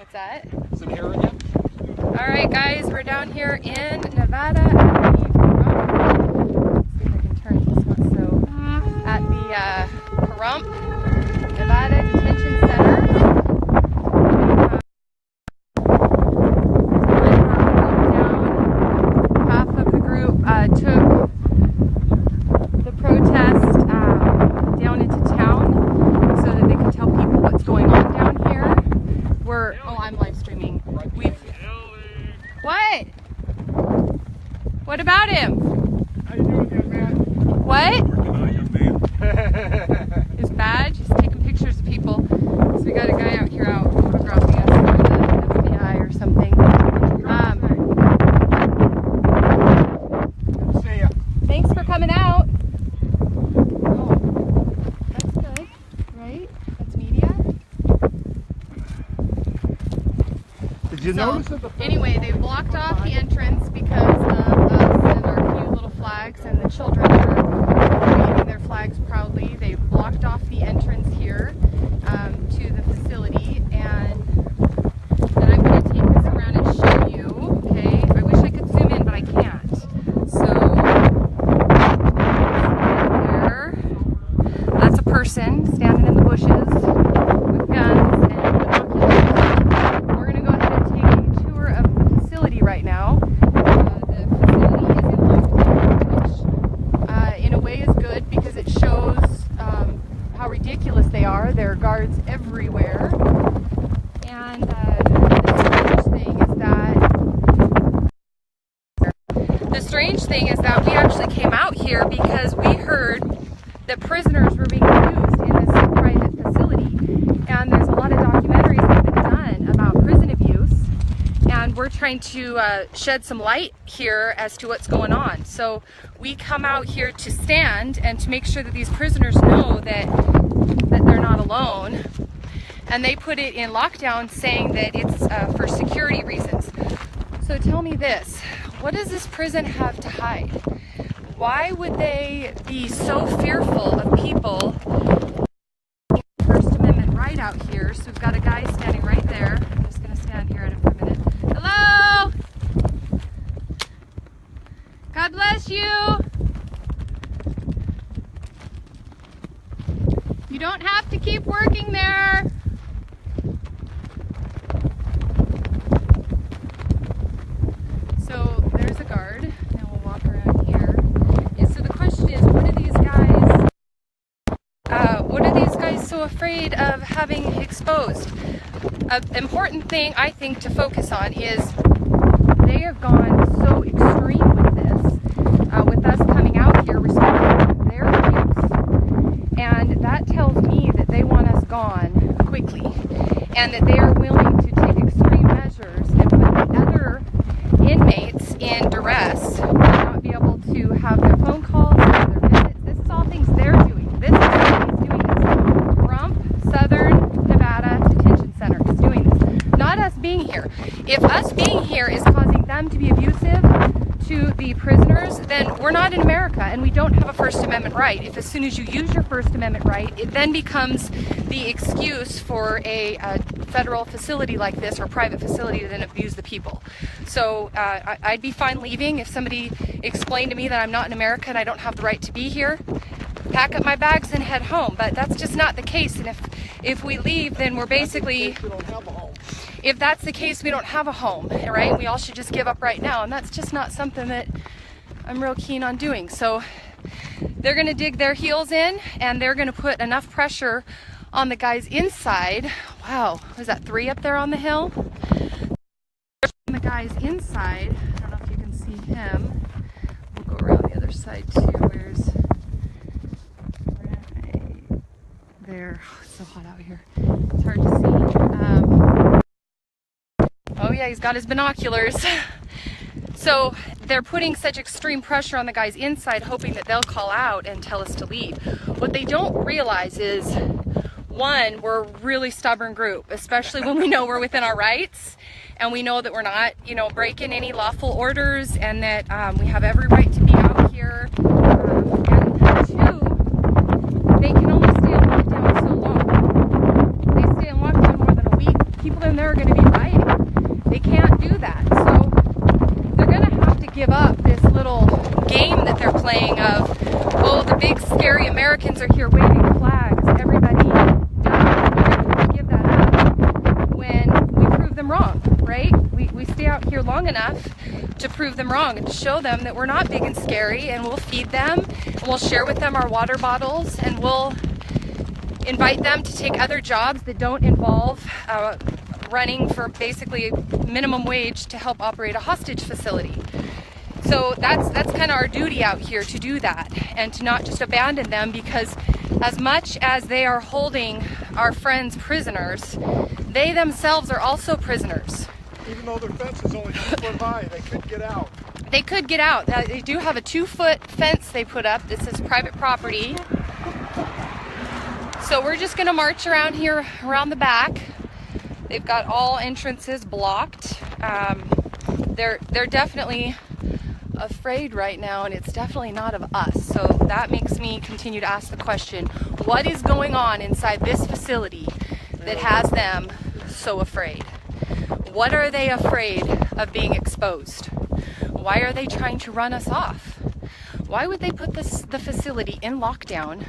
What's that? Some hair in you? All right, guys, we're down here in Nevada at the Pahrump. Let's see if I can turn this one. So, at the Pahrump, Nevada Detention Center. Half of the group took the protest down into town so that they could tell people what's going on down here. Oh, I'm live streaming. What? What about him? How you doing, young man? What? Working on, young man. His badge. He's taking pictures of people. So we got a guy out here out photographing us for the FBI or something. Good to see ya. Thanks for coming out. Oh, that's good, right? That's media. Did you notice that the anyway, they blocked off the entrance because of us and our few little flags, and the children were waving their flags proudly. They blocked off the entrance here to the facility, and I'm going to take this around and show you. Okay, I wish I could zoom in, but I can't. So there, that's a person standing in the bushes with guns and binoculars. We're going to go ahead and take a tour of the facility right now. The facility is in lockdown, which in a way is good because it shows how ridiculous they are. There are guards everywhere. And the strange thing is that we actually came out here because we heard that prisoners were being abused in this private facility. And there's a lot of documentaries that have been done about prison abuse. And we're trying to shed some light here as to what's going on. So we come out here to stand and to make sure that these prisoners know that they're not alone. And they put it in lockdown saying that it's for security reasons. So tell me this, what does this prison have to hide? Why would they be so fearful of people? First Amendment right out here. So we've got a guy standing right there. I'm just going to stand here for a minute. Hello! God bless you! You don't have to keep working there. So there's a guard. Now we'll walk around here. And so the question is, what are these guys so afraid of having exposed? An important thing I think to focus on is they have gone so extreme with this, with us coming out here responding to their abuse. And that tells me that they want us gone quickly, and that they are willing to take extreme measures and put the other inmates in duress to not be able to have their phone calls, have their visits. This is all things they're doing. This is who's doing this. Pahrump, Southern Nevada Detention Center is doing this. Not us being here. If us being here is causing them to be abusive to the prisoners, then we're not in America and we don't have a First Amendment right. If as soon as you use your First Amendment right, it then becomes the excuse for a federal facility like this or private facility to then abuse the people. So I'd be fine leaving if somebody explained to me that I'm not in America and I don't have the right to be here. Pack up my bags and head home, but that's just not the case. And if we leave, then we're basically, if that's the case, we don't have a home, right? We all should just give up right now, and that's just not something that I'm real keen on doing. So they're going to dig their heels in, and they're going to put enough pressure on the guys inside. Wow, was that 3 up there on the hill? The guys inside, I don't know if you can see him. We'll go around the other side too. Where's right there? Oh, it's so hot out here. It's hard to see. Oh yeah, he's got his binoculars. So they're putting such extreme pressure on the guys inside, hoping that they'll call out and tell us to leave. What they don't realize is, one, we're a really stubborn group, especially when we know we're within our rights and we know that we're not, breaking any lawful orders, and that we have every right to be out here. And two, they can only stay in lockdown so long. They stay in lockdown more than a week. People in there are going to be rioting. give up this little game that they're playing of, oh, the big scary Americans are here waving flags. Everybody, give that up when we prove them wrong, right? We stay out here long enough to prove them wrong and to show them that we're not big and scary, and we'll feed them and we'll share with them our water bottles, and we'll invite them to take other jobs that don't involve running for basically minimum wage to help operate a hostage facility. So that's kind of our duty out here, to do that and to not just abandon them, because as much as they are holding our friends prisoners, they themselves are also prisoners. Even though their fence is only 2 foot high, they could get out. They could get out. They do have a 2-foot fence they put up. This is private property. So we're just gonna march around here, around the back. They've got all entrances blocked. They're definitely afraid right now, and it's definitely not of us. So that makes me continue to ask the question, what is going on inside this facility that has them so afraid? What are they afraid of being exposed? Why are they trying to run us off? Why would they put the facility in lockdown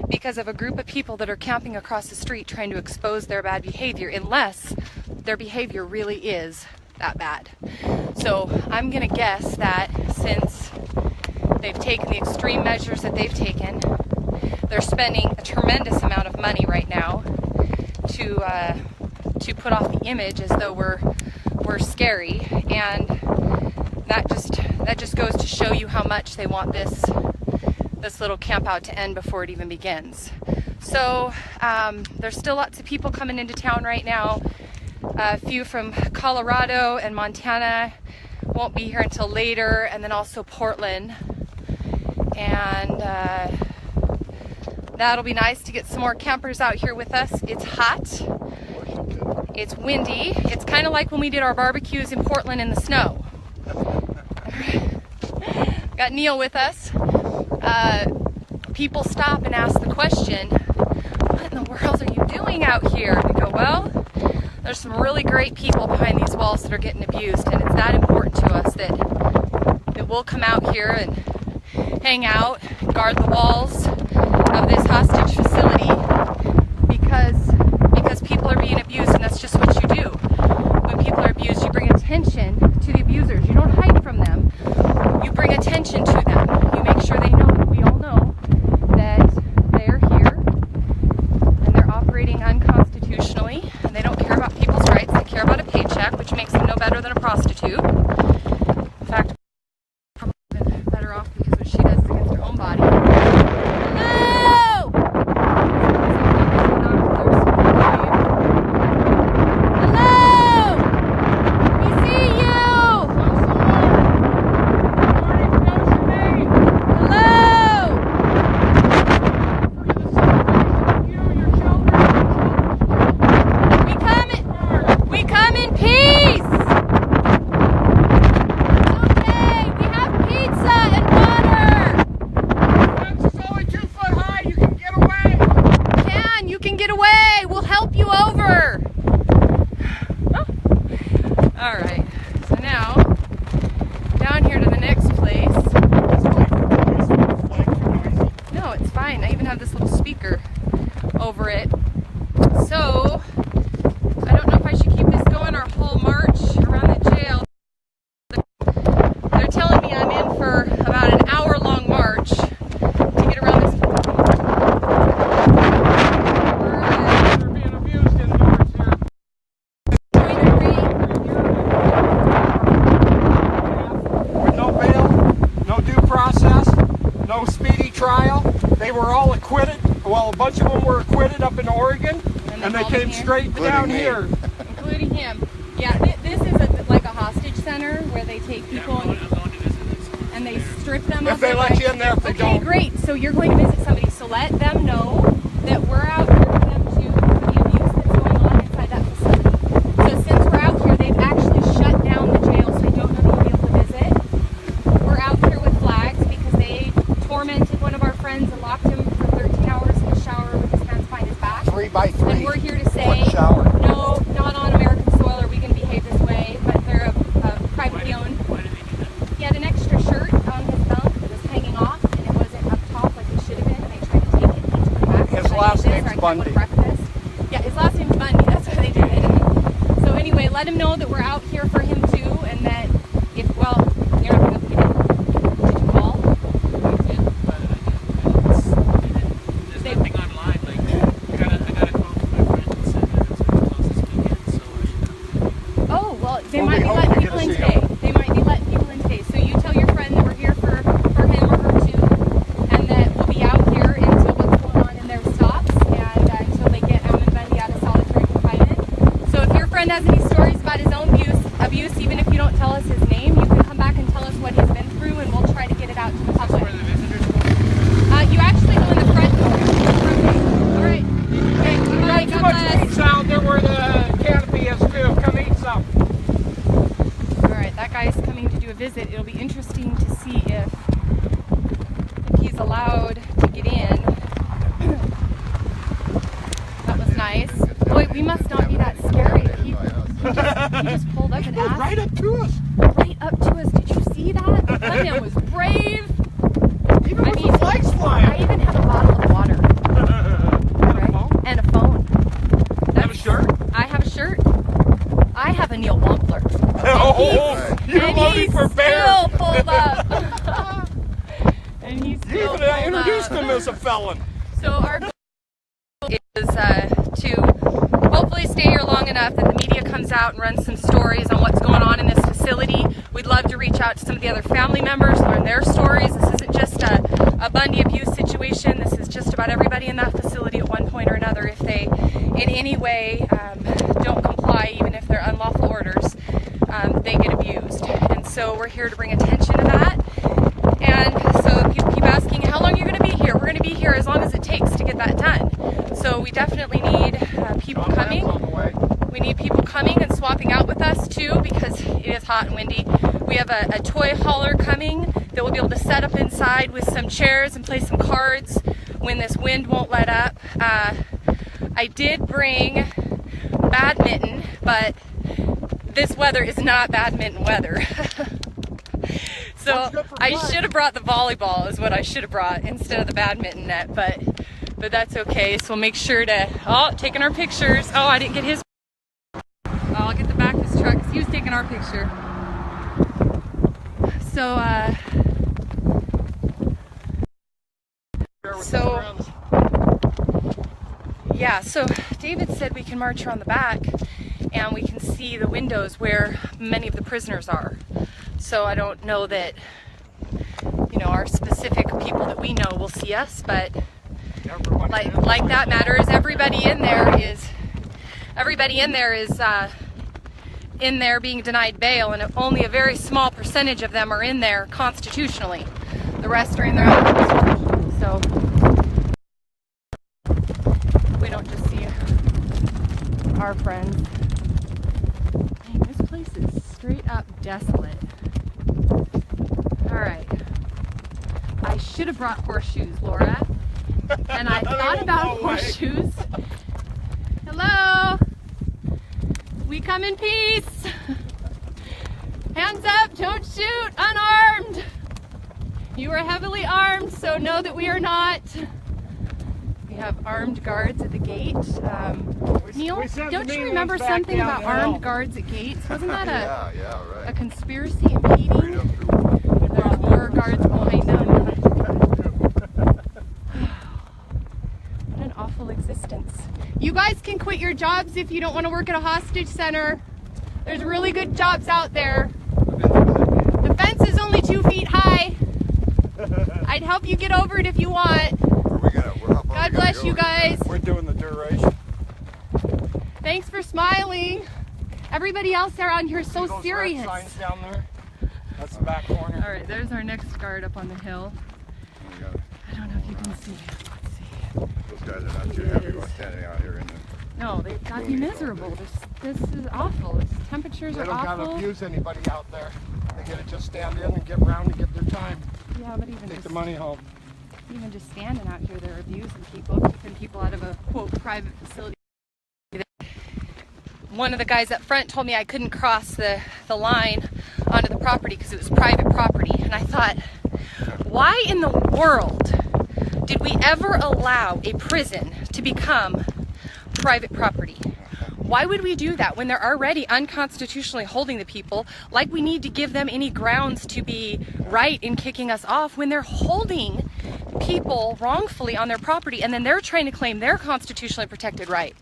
because of a group of people that are camping across the street trying to expose their bad behavior, unless their behavior really is that bad? So I'm gonna guess that since they've taken the extreme measures that they've taken, they're spending a tremendous amount of money right now to put off the image as though we're scary, and that just goes to show you how much they want this little camp out to end before it even begins. So there's still lots of people coming into town right now. A few from Colorado and Montana won't be here until later, and then also Portland. And that'll be nice to get some more campers out here with us. It's hot, it's windy. It's kind of like when we did our barbecues in Portland in the snow. Got Neil with us. People stop and ask the question, what in the world are you doing out here? We go, well, there's some really great people behind these walls that are getting abused, and it's that important to us that we'll come out here and hang out, guard the walls of this hostage facility, because people are being abused, and that's just what you do. When people are abused, you bring attention to the abusers. You don't hide from them. You bring attention to them. You make sure they know that we all know that they're here and they're operating unconstitutionally, and they don't care about people's rights. They care about a paycheck, which makes them no better than a prostitute. In fact, probably better off, because what she does is against her own body. Hello! Hello! We see you! Hello! We come in peace! Okay, we have pizza and water! The fence is only 2 foot high, you can get away! You can get away! We'll help you over! Oh. Alright, so now, down here to the next place. No, it's fine. I even have this little speaker over it. So, I don't know if I should keep this going our whole march around the jail. They're telling me I'm in for about an hour-long march to get around this. They're being abused indoors here. With no bail, no due process, no speedy trial. They were all acquitted. Well, a bunch of them were acquitted up in Oregon, and they came straight down here. Including him. Yeah, this is like a hostage center where they take people and they strip them of If they their let rights. you in there, if they Okay, don't. great. So you're going to visit somebody. So let them know that we're out here for them for the abuse that's going on inside that facility. So since we're out here, they've actually shut down the jail, so they don't know to be able to visit. We're out here with flags because they tormented one of our friends and locked him for 13 hours in the shower with his pants behind his back. 3 by 3. And we're here to say, Shower. no, not on American soil are we going to behave this way, but they're a privately owned. He had an Bundy. Breakfast. Yeah, his last name's Bundy. That's what they did. So anyway, let him know that we're out here for him too, and that if you're not going to get it. Did you call? There's nothing online. Like I got a call from my friend and said that it was going to close this weekend, so I should have. Oh well, they might be letting people in today. They might be letting people in today. So you tell your friend that we're here for him or her too, and that we'll be out here until what's going on in their stops and until they get Ammon Bundy out of solitary confinement. So if your friend has any stories about his own abuse, even if you don't tell us his name, you can come back and tell us what he's been through, and we'll try to get it out to the public. Where the visitors go? You actually go in the front door. All right. Okay. You got too much meat out there where the canopy is too. Come eat some. All right. That guy's coming to do a visit. It'll be interesting to see if he's allowed to get in. That was nice. Boy, we must not be that scary. He just pulled up and asked. Right up to us. Right up to us. Did you see that? That man was brave. Even with the flags flying. I even have a bottle of water. Right? And a phone. Have a shirt? I have a shirt. I have a Neil Wampler. You're loading for bear. Still pulled up. And he's still You pulled even introduced up. him as a felon. So our goal is to hopefully stay here long enough that the media comes out and runs some stories on what's going on in this facility. We'd love to reach out to some of the other family members, learn their stories. This isn't just a Bundy abuse situation. This is just about everybody in that facility at one point or another. If they in any way don't comply, even if they're unlawful orders, they get abused. And so we're here to bring attention to that. And so people keep asking, how long are you going to be here? We're going to be here as long as it takes to get that done. So we definitely need people coming. We need people coming and swapping out with us too, because it is hot and windy. We have a toy hauler coming that we'll be able to set up inside with some chairs and play some cards when this wind won't let up. I did bring badminton, but this weather is not badminton weather. So I should have brought the volleyball is what I should have brought instead of the badminton net, but that's okay. So we'll make sure to, taking our pictures. Oh, I didn't get his. I'll get the back of his truck because he was taking our picture. Yeah, so David said we can march around the back and we can see the windows where many of the prisoners are. So I don't know that, our specific people that we know will see us, but like that matters. Everybody in there is in there being denied bail, and only a very small percentage of them are in there constitutionally. The rest are in there unconstitutionally. So we don't just see our friends. Dang, this place is straight up desolate. All right. I should have brought horseshoes, Laura. And I thought about horseshoes. Hello. We come in peace. Hands up, don't shoot, unarmed. You are heavily armed, so know that we are not. We have armed guards at the gate. Neil, don't you remember something about armed guards at gates? Wasn't that a conspiracy impeding? There's more guards behind them. What an awful existence. You guys can quit your jobs if you don't want to work at a hostage center. There's really good jobs out there. The fence is only 2 feet high. I'd help you get over it if you want. God bless you guys. We're doing the duration. Thanks for smiling. Everybody else around here is so serious. Signs down there. That's the back corner. All right, there's our next guard up on the hill. I don't know if you can see. Let's see. Those guys are not too happy about standing out here in the... No, they've got to be miserable. This is awful. Temperatures are awful. They don't got to abuse anybody out there. They get to just stand in and get around and get their time. Yeah, but even take the money home. Even just standing out here, they're abusing people, keeping people out of a quote private facility. One of the guys up front told me I couldn't cross the line onto the property because it was private property, and I thought, why in the world did we ever allow a prison to become private property. Why would we do that when they're already unconstitutionally holding the people? Like we need to give them any grounds to be right in kicking us off when they're holding people wrongfully on their property, and then they're trying to claim their constitutionally protected right.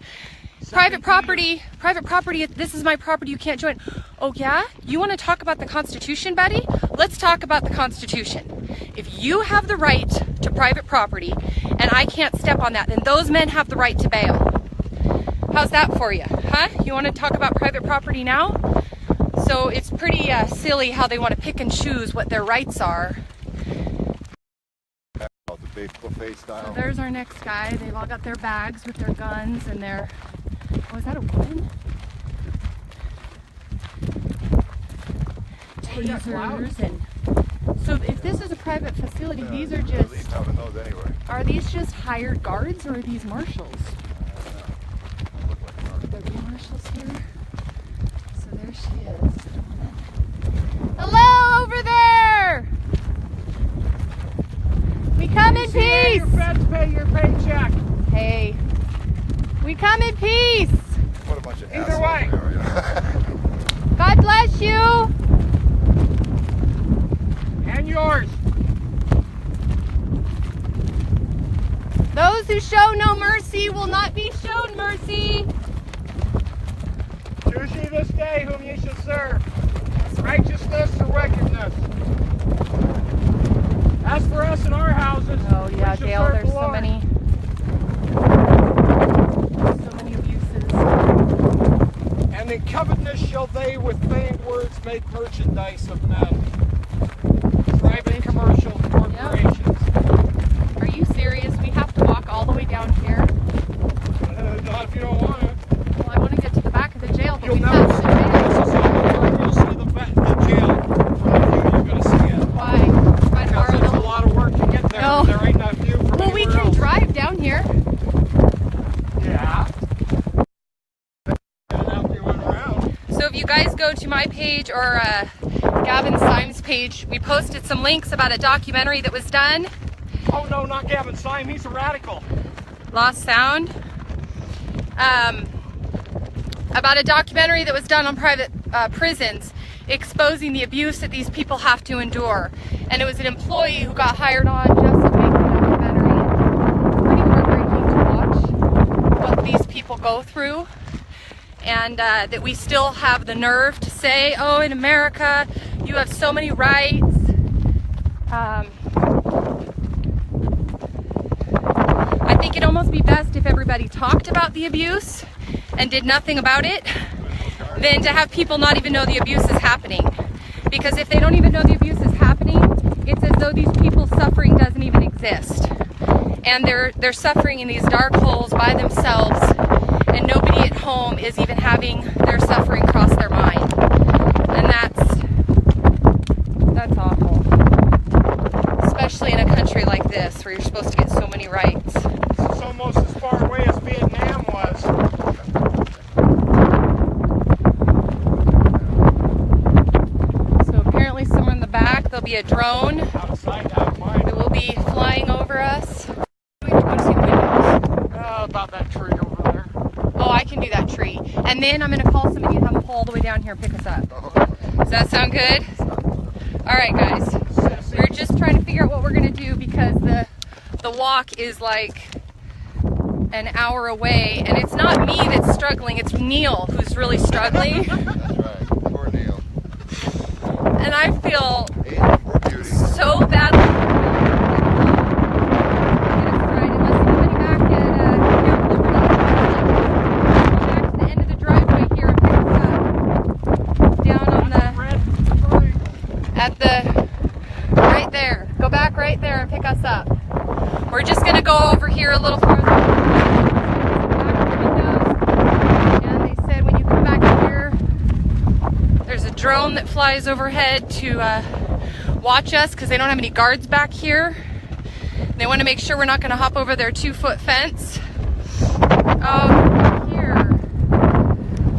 Private property, this is my property, you can't join. Oh yeah? You want to talk about the Constitution, buddy? Let's talk about the Constitution. If you have the right to private property and I can't step on that, then those men have the right to bail. How's that for you? Huh? You want to talk about private property now? So it's pretty silly how they want to pick and choose what their rights are. The big buffet style. So there's our next guy. They've all got their bags with their guns and their... Oh, is that a woman? Tasers and... So if this is a private facility, these are just... Are these just hired guards or are these marshals? Are there marshals here? So there she is. Hello over there! We come in peace! Your feds pay your paycheck. Hey. We come in peace! What a bunch of Either way. God bless you! And yours. Those who show no mercy will not be shown mercy. Choose ye this day whom ye shall serve, righteousness or wickedness. As for us in our houses, Oh yeah, we shall Gail, serve there's the so Lord. many abuses. And in covetousness shall they with feigned words make merchandise of men. Private commercial corporations. Are you serious? We have to walk all the way down here? Not if you don't want to. Well, I want to get to the back of the jail, but You'll we never passed see the jail. You'll see the jail from the view you're going to see it. Why? By Because it's a Pahrump? lot of work to get there. No. And there ain't enough view from Well, we anywhere can else. drive down here. Yeah. And after you went around. So if you guys go to my page or Gavin Syme's page, we posted some links about a documentary that was done. Oh no, not Gavin Syme. He's a radical. Lost Sound. About a documentary that was done on private prisons exposing the abuse that these people have to endure. And it was an employee who got hired on just to make the documentary. It's pretty heartbreaking to watch what these people go through. And that we still have the nerve to say, oh, in America, you have so many rights. I think it'd almost be best if everybody talked about the abuse and did nothing about it than to have people not even know the abuse is happening. Because if they don't even know the abuse is happening, it's as though these people's suffering doesn't even exist. And they're suffering in these dark holes by themselves, and nobody at home is even having their suffering cross their mind. And that's awful. Especially in a country like this where you're supposed to get so many rights. It's almost as far away as Vietnam was. So apparently somewhere in the back there'll be a drone Outside out mine. that will be flying over us. We have to go to see the windows. Oh, about that tree over there. Oh, I can do that tree. And then I'm going to call somebody and have them pull all the way down here and pick us up. Does that sound good? All right, guys. We're just trying to figure out what we're going to do because the walk is like an hour away. And it's not me that's struggling. It's Neil who's really struggling. That's right. Poor Neil. And I feel Poor beauty. so badly. We're just going to go over here a little further. And they said when you come back here, there's a drone that flies overhead to watch us because they don't have any guards back here. They want to make sure we're not going to hop over their 2-foot fence. Oh, here.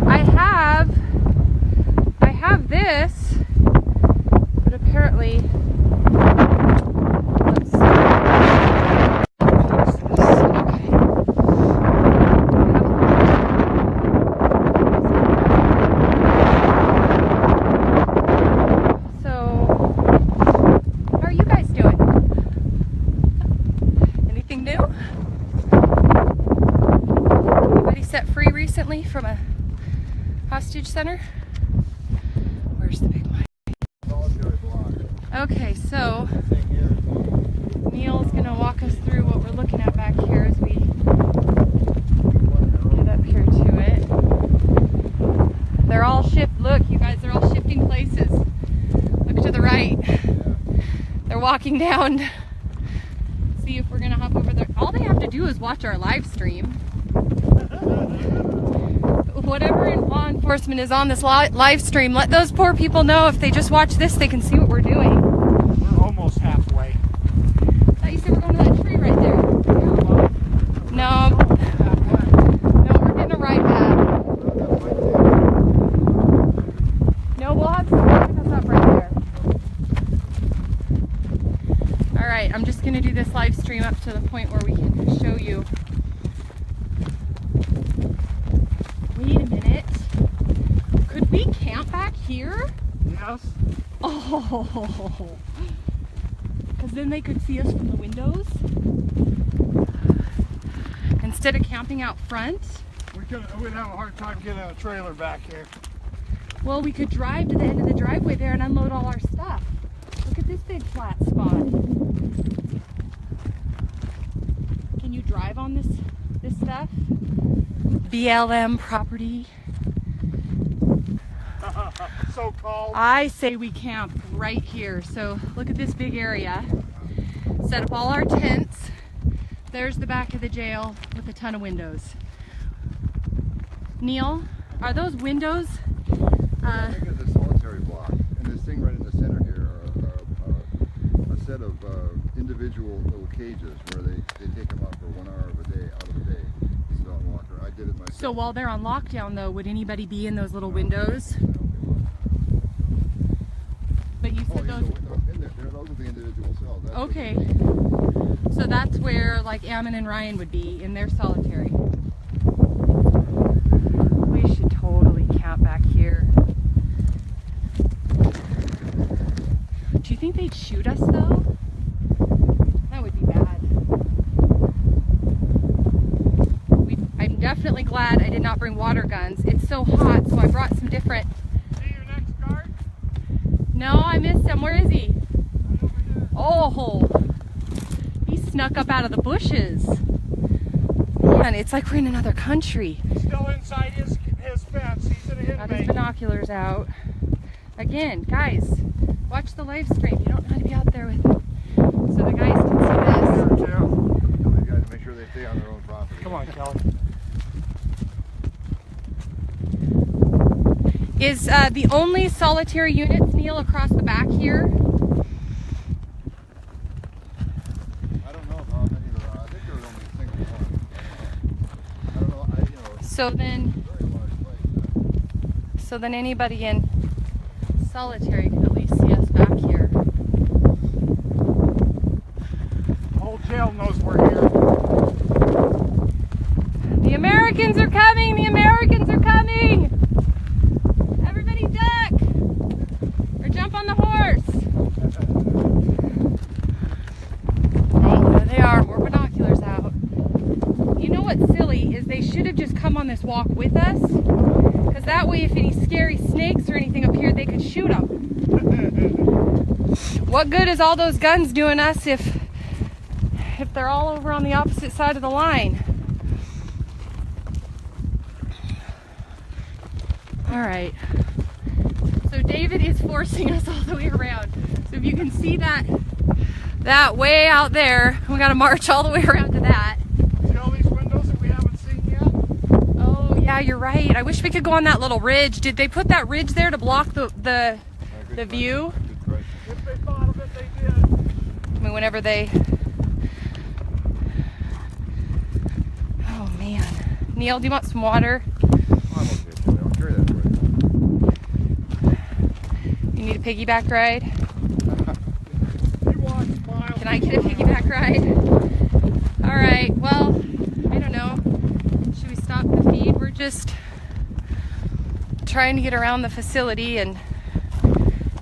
I have this, but apparently... center? Where's the big mic? Solitary block. Okay, so Thing here. Neil's gonna walk us through what we're looking at back here as we get up here to it. They're all look, you guys, they're all shifting places. Look to the right. They're walking down. See if we're gonna hop over there. All they have to do is watch our live stream. Whatever law enforcement is on this live stream, let those poor people know if they just watch this, they can see what we're doing. We're almost halfway. I thought you said we're going to that tree right there. No. No, we're getting a ride back. No, we'll have to pick us up right there. Alright, I'm just going to do this live stream up to the point where we can show you. Wait a minute. Could we camp back here? Yes. Oh, because then they could see us from the windows instead of camping out front. We'd have a hard time getting a trailer back here. Well, we could drive to the end of the driveway there and unload all our stuff. Look at this big flat spot. Can you drive on this stuff? BLM property. So called. I say we camp right here. So look at this big area. Set up all our tents. There's the back of the jail with a ton of windows. Neil, are those windows? I think it's a solitary block, and this thing right in the center here are a set of individual little cages where they take them up for 1 hour of a day, out of the day. So I'm walking. I did it myself. So while they're on lockdown though, would anybody be in those little windows? But you said those... In there, those are the individual cells. That's Okay. So that's where like Ammon and Ryan would be in their solitary. We should totally camp back here. Do you think they'd shoot us though? That would be bad. I'm definitely glad I did not bring water guns. It's so hot, so I brought some different... See your next guard? No, I missed him. Where is he? Right over there. Oh, he snuck up out of the bushes. Man, it's like we're in another country. He's still inside his fence. He's in a Got his inmate. binoculars out. Again, guys, watch the live stream. You don't know how to be out there with so the guys can see this. Here too. Tell these guys to make sure they stay on their own property. Come on, Kelly. Is the only solitary units, Neil, across the back here? I don't know how many there are. I think there was only a single one. I don't know. So then, Very large place. so then anybody in solitary can at least see us back here. The whole jail knows we're here. The Americans are coming! The Americans are coming! Everybody duck! Or jump on the horse! Oh, there they are. More binoculars out. You know what's silly is they should have just come on this walk with us. Because that way if any scary snakes or anything appeared, they could shoot them. What good is all those guns doing us if they're all over on the opposite side of the line? All right, so David is forcing us all the way around. So if you can see that way out there, we got to march all the way around to that. See all these windows that we haven't seen yet? Oh yeah, you're right. I wish we could go on that little ridge. Did they put that ridge there to block the view? Good question. If they thought of it, they did. I mean, whenever they... Oh man. Neil, do you want some water? I'm okay. I'll carry that for you. You need a piggyback ride? You watch, Miles. Can I get a piggyback ride? All right, well, I don't know. Should we stop the feed? We're just trying to get around the facility and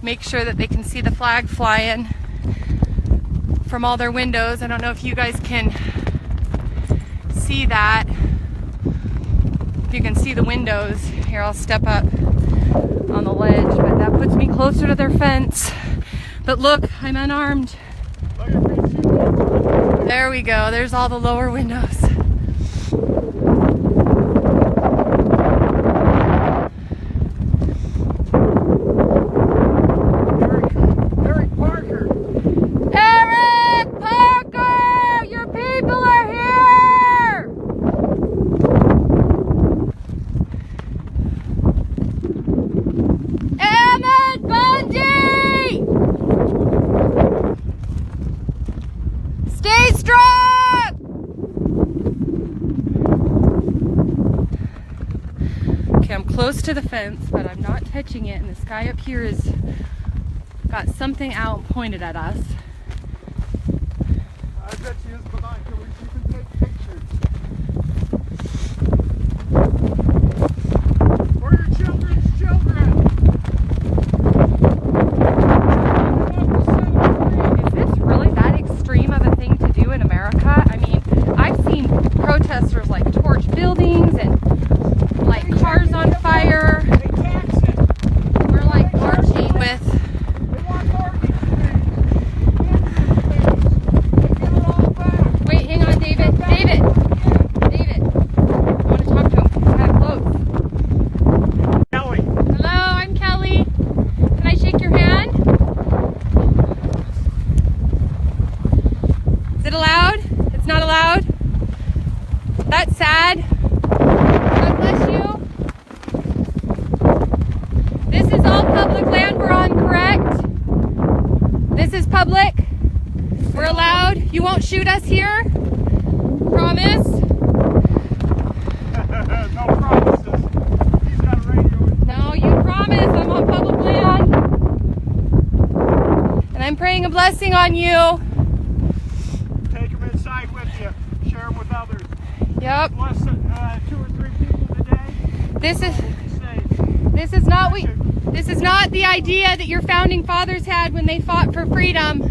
make sure that they can see the flag flying from all their windows. I don't know if you guys can see that. If you can see the windows. Here, I'll step up on the ledge, but that puts me closer to their fence. But look, I'm unarmed. There we go. There's all the lower windows. I'm close to the fence, but I'm not touching it, and this guy up here has got something out pointed at us. I bet you use binoculars, you can take pictures. For your children's children. Is this really that extreme of a thing to do in America? I mean, I've seen protesters like torch buildings and like cars on fire. We're like marching with. Wait, hang on, David. David. I want to talk to him. He's kind of close. Kelly. Hello, I'm Kelly. Can I shake your hand? Is it allowed? It's not allowed? That's sad. God bless you. This is all public land we're on, correct? This is public. We're allowed. You won't shoot us here? Promise? No promises. He's got a radio. No, you promise. I'm on public land. And I'm praying a blessing on you. Take them inside with you. Share them with others. Yep. Bless 2 or 3 people today. This is Safe. this is not the idea that your founding fathers had when they fought for freedom.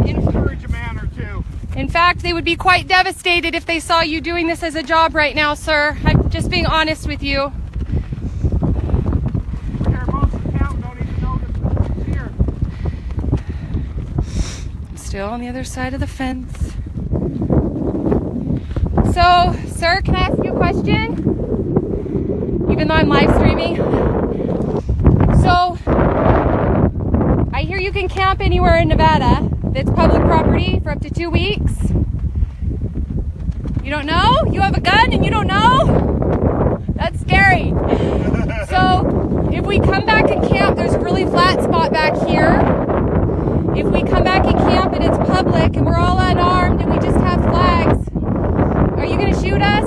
Encourage a man or two. In fact, they would be quite devastated if they saw you doing this as a job right now, sir. I'm just being honest with you. Here, most of the town don't even know this is here. I'm still on the other side of the fence. So, sir, can I ask you a question? Even though I'm live streaming. So, I hear you can camp anywhere in Nevada that's public property for up to 2 weeks. You don't know? You have a gun and you don't know? That's scary. So, if we come back and camp, there's a really flat spot back here. If we come back and camp and it's public and we're all unarmed and we just have flags, are you gonna shoot us?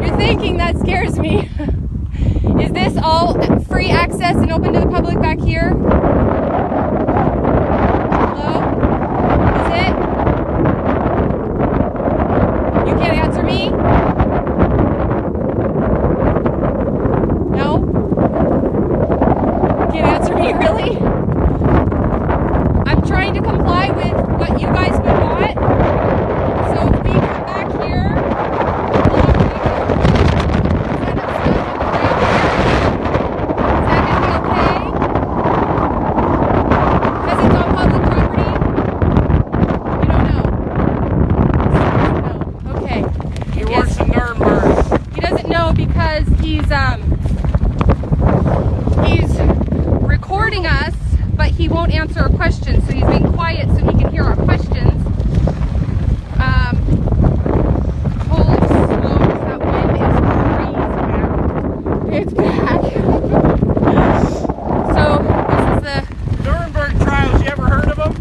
You're thinking that scares me. Is this all free access and open to the public back here? Hello? Is it? You can't answer me? No? Can't answer me, really? I'm trying to comply with what you guys would want. So if we come back here, he's recording us, but he won't answer a question, so he's being quiet so he can hear our questions. Holy smokes, that wind is crazy, man. It's back. So this is the Nuremberg trials. You ever heard of them?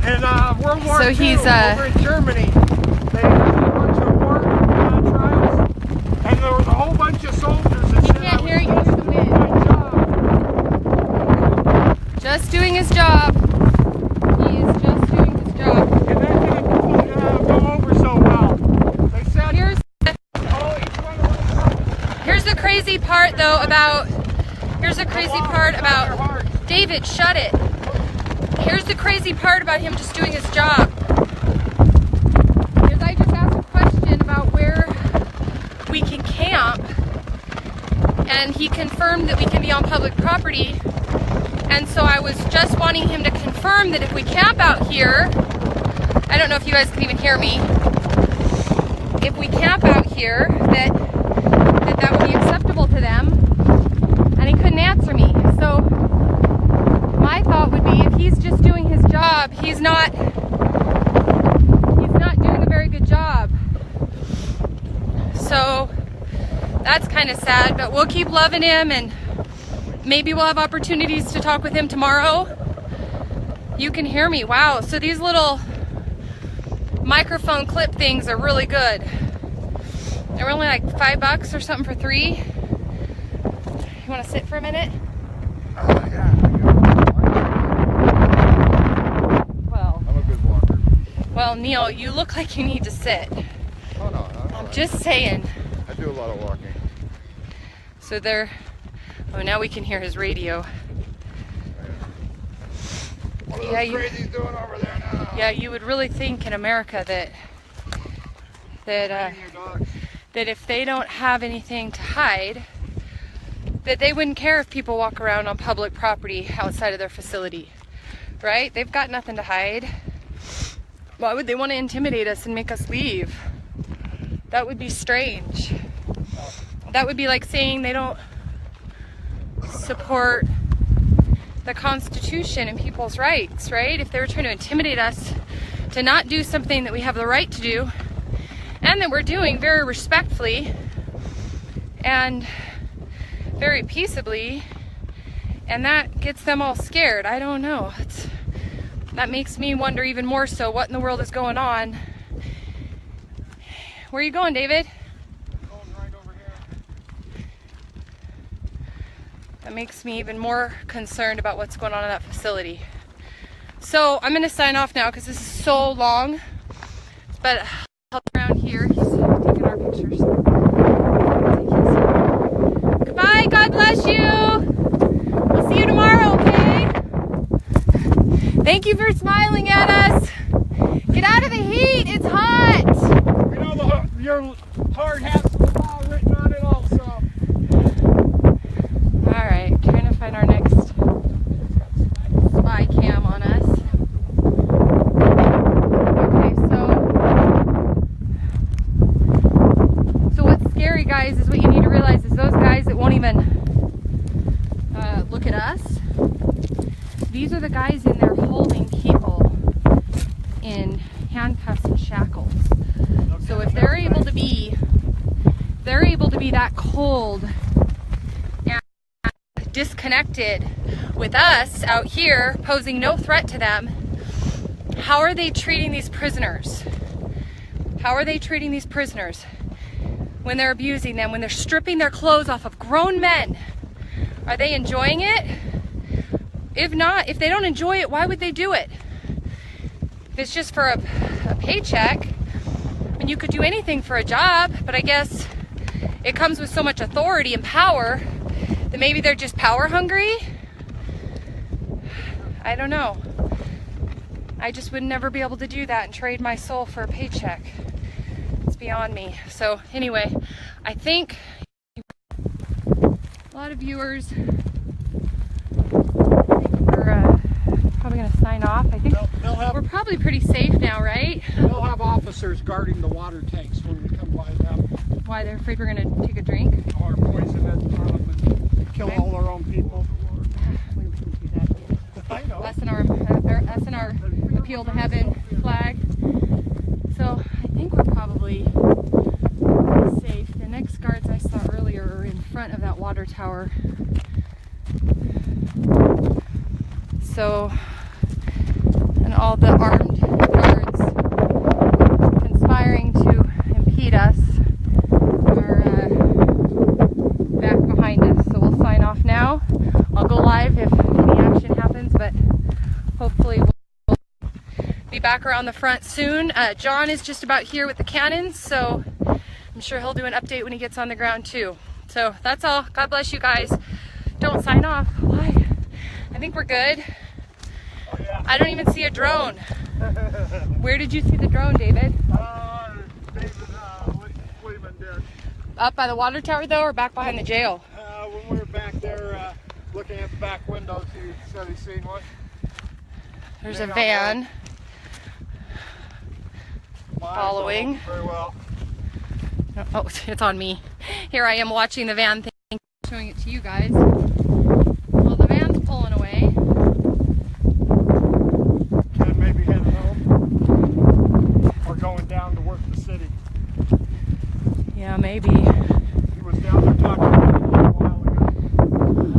In World War II, over in Germany, they had a bunch of war trials, and there was a whole bunch of soldiers that said, can't hear you through the wind. Just doing his job. He is just doing his job. And that didn't go over so well. They said, Here's the crazy part though about David, shut it. Here's the crazy part about him just doing his job. Because I just asked a question about where and he confirmed that we can be on public property. And so I was just wanting him to confirm that if we camp out here, I don't know if you guys can even hear me, if we camp out here, that would be acceptable to them. And he couldn't answer me. So my thought would be, if he's just doing his job, he's not doing a very good job. So that's kind of sad, but we'll keep loving him, and maybe we'll have opportunities to talk with him tomorrow. You can hear me. Wow. So these little microphone clip things are really good. They're only like $5 or something for 3. You want to sit for a minute? Yeah. Well, I'm a good walker. well, Neil, you look like you need to sit. Oh, no. I'm just saying. I do a lot of walking. So they're, oh, now we can hear his radio. What are Yeah, those crazies doing over there now? Yeah, you would really think in America that if they don't have anything to hide, that they wouldn't care if people walk around on public property outside of their facility, right? They've got nothing to hide. Why would they want to intimidate us and make us leave? That would be strange. That would be like saying they don't support the Constitution and people's rights, right? If they were trying to intimidate us to not do something that we have the right to do, and that we're doing very respectfully and very peaceably, and that gets them all scared. I don't know. That makes me wonder even more so what in the world is going on. Where are you going, David? Going right over here. That makes me even more concerned about what's going on in that facility. So I'm going to sign off now because this is so long. But I'll be around here. He's taking our pictures. Goodbye. God bless you. We'll see you tomorrow, okay? Thank you for smiling at us. Get out of the heat. It's hot. We know your card has the law written on it also. Alright, trying to find our next spy cam on us. Okay, so what's scary, guys, is what you need to realize is those guys that won't even look at us, these are the guys in there holding people in handcuffs and shackles. So if they're able to be that cold and disconnected with us out here, posing no threat to them, how are they treating these prisoners? How are they treating these prisoners when they're abusing them, when they're stripping their clothes off of grown men? Are they enjoying it? If not, if they don't enjoy it, why would they do it? If it's just for a paycheck, I mean, you could do anything for a job, but I guess it comes with so much authority and power that maybe they're just power hungry. I don't know. I just would never be able to do that and trade my soul for a paycheck. It's beyond me. So anyway, I think a lot of viewers, we're probably going to sign off. I think we're probably pretty safe now, right? They'll have officers guarding the water tanks when we come by them. Why, they're afraid we're going to take a drink? Or poison it and kill all our own people. We wouldn't do that. I know. Us and our appeal to heaven flag. So I think we're probably safe. The next guards I saw earlier are in front of that water tower. So, and all the armed guards conspiring to impede us are back behind us. So we'll sign off now. I'll go live if any action happens, but hopefully we'll be back around the front soon. John is just about here with the cannons, so I'm sure he'll do an update when he gets on the ground too. So that's all. God bless you guys. Don't sign off. Why? I think we're good. Oh, yeah. I don't even see a drone. Where did you see the drone, David? David William did. Up by the water tower though, or back behind the jail? looking at the back window, he said he's seen one. There's a van Miles following. Very well. Oh, it's on me. Here I am watching the van thing, showing it to you guys. Well, the van's pulling away. Ken may be heading home or going down to work the city. Yeah, maybe. He was down there talking to me a little while ago.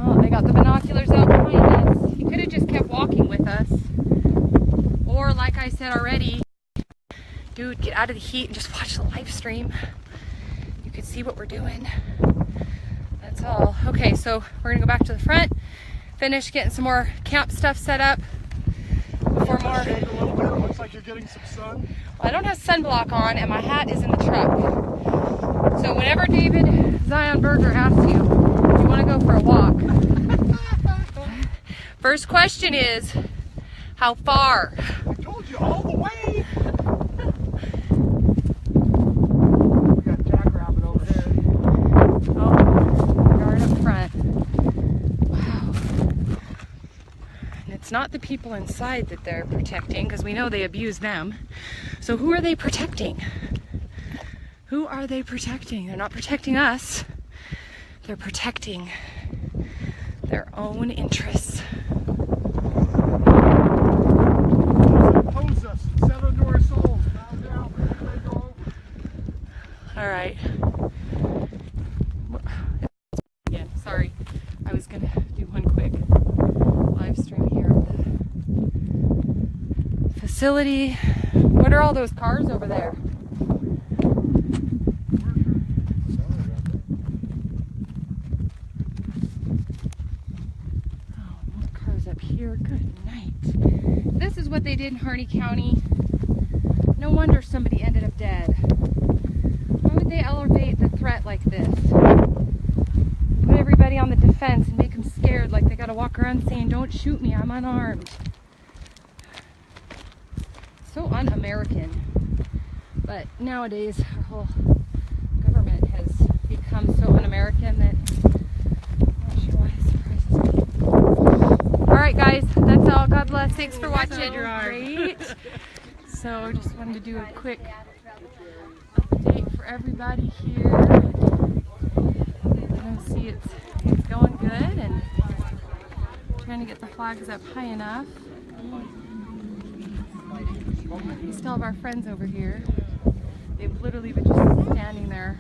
Oh, they got the binoculars out behind us. He could have just kept walking with us. Or, like I said already, dude, get out of the heat and just watch the live stream. You can see what we're doing. That's all. Okay, so we're gonna go back to the front, finish getting some more camp stuff set up before more. Shade a little bit. It looks like you're getting some sun. Well, I don't have sunblock on and my hat is in the truck. So whenever David Zion Berger asks you, do you want to go for a walk? First question is, how far? I told you all the way. We got jackrabbit over there. Oh, guard up front. Wow. And it's not the people inside that they're protecting, because we know they abuse them. So who are they protecting? Who are they protecting? They're not protecting us. They're protecting their own interests. Oppose us. Set unto our souls. Bow down. They go over. All right. Again, sorry. I was gonna do one quick live stream here of the facility. What are all those cars over there? Oh, more cars up here. Good night. This is what they did in Harney County. No wonder somebody ended up dead. Why would they elevate the threat like this? Put everybody on the defense and make them scared, like they gotta walk around saying, don't shoot me, I'm unarmed. So un-American. But nowadays, our whole government has become so un-American that I'm not sure why it surprises me. Alright guys, that's all. God bless. Thanks for watching. Great. So just wanted to do a quick update for everybody here. I don't see it's going good, and trying to get the flags up high enough. We still have our friends over here. They've literally been just standing there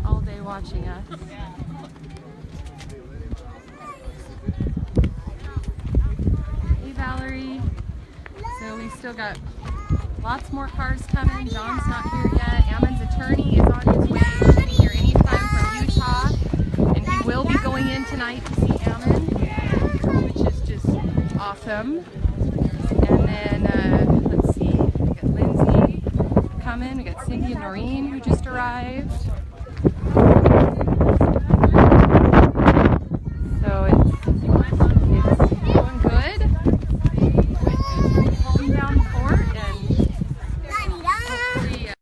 all day watching us. Hey Valerie. So we still got lots more cars coming. John's not here yet. Ammon's attorney is on his way. He should be here anytime from Utah. And he will be going in tonight to see Ammon, which is just awesome. And then, let's see, we got Lindsay coming. We got Cindy and Noreen who just arrived. So it's going good. Holding down the fort, and hopefully,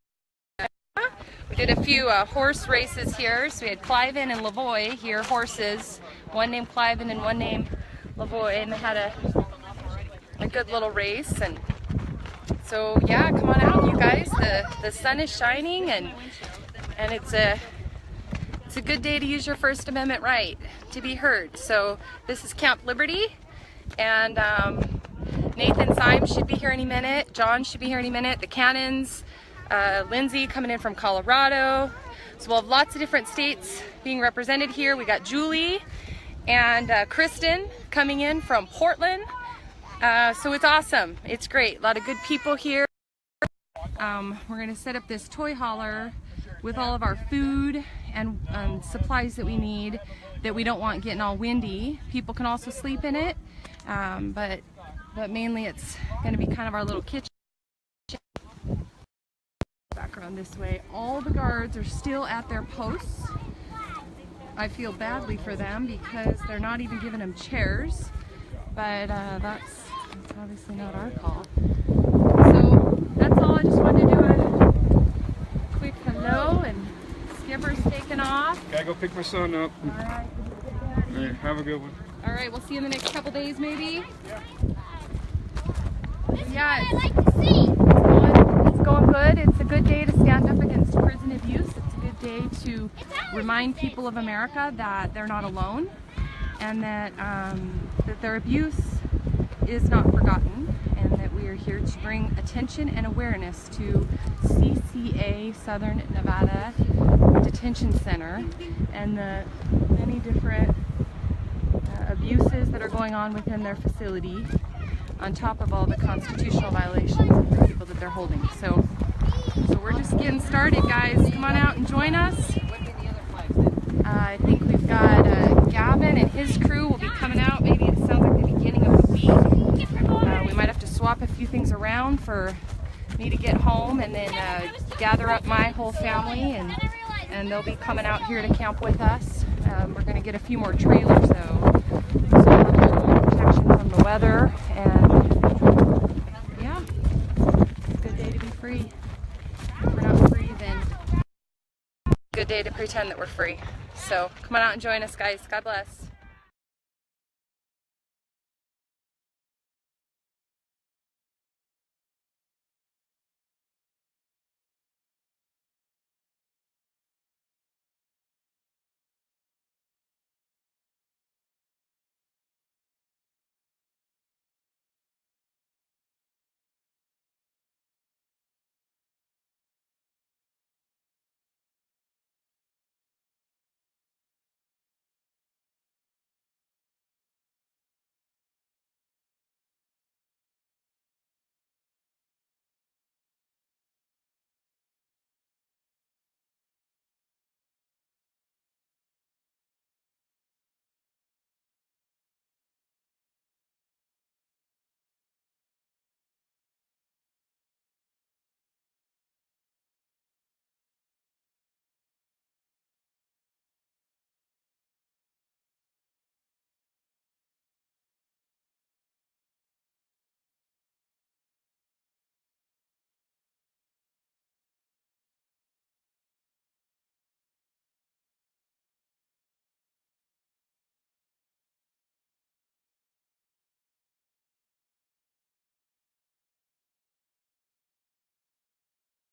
we did a few horse races here. So we had Cliven and Lavoy here, horses. One named Cliven and one named Lavoy, and they had a good little race. And so yeah, come on out you guys. The sun is shining, and it's a good day to use your First Amendment right to be heard. So this is Camp Liberty, and Nathan Symes should be here any minute. John should be here any minute. The Cannons, Lindsay coming in from Colorado. So we'll have lots of different states being represented here. We got Julie and Kristen coming in from Portland. So it's awesome. It's great. A lot of good people here. We're going to set up this toy hauler with all of our food and supplies that we need, that we don't want getting all windy. People can also sleep in it, but mainly it's going to be kind of our little kitchen. Back around this way. All the guards are still at their posts. I feel badly for them because they're not even giving them chairs, but that's obviously not our call. So that's all. I just wanted to do a quick hello, and Skipper's taking off. Gotta go pick my son up. All right. Hey, have a good one. All right, we'll see you in the next couple days, maybe. Yeah, it's going good. It's a good day to stand up against prison abuse. It's a good day to remind people of America that they're not alone, and that that their abuse is not forgotten, and that we are here to bring attention and awareness to CCA Southern Nevada Detention Center and the many different abuses that are going on within their facility, on top of all the constitutional violations of the people that they're holding. So we're just getting started, guys. Come on out and join us. I think we've got Gavin and his crew will be coming out. Maybe it sounds like the beginning of the week. We might have to swap a few things around for me to get home, and then gather up my whole family, and they'll be coming out here to camp with us. We're going to get a few more trailers though, so we'll have a little more protection from the weather, and yeah, it's a good day to be free. If we're not free, then good day to pretend that we're free. So come on out and join us, guys. God bless.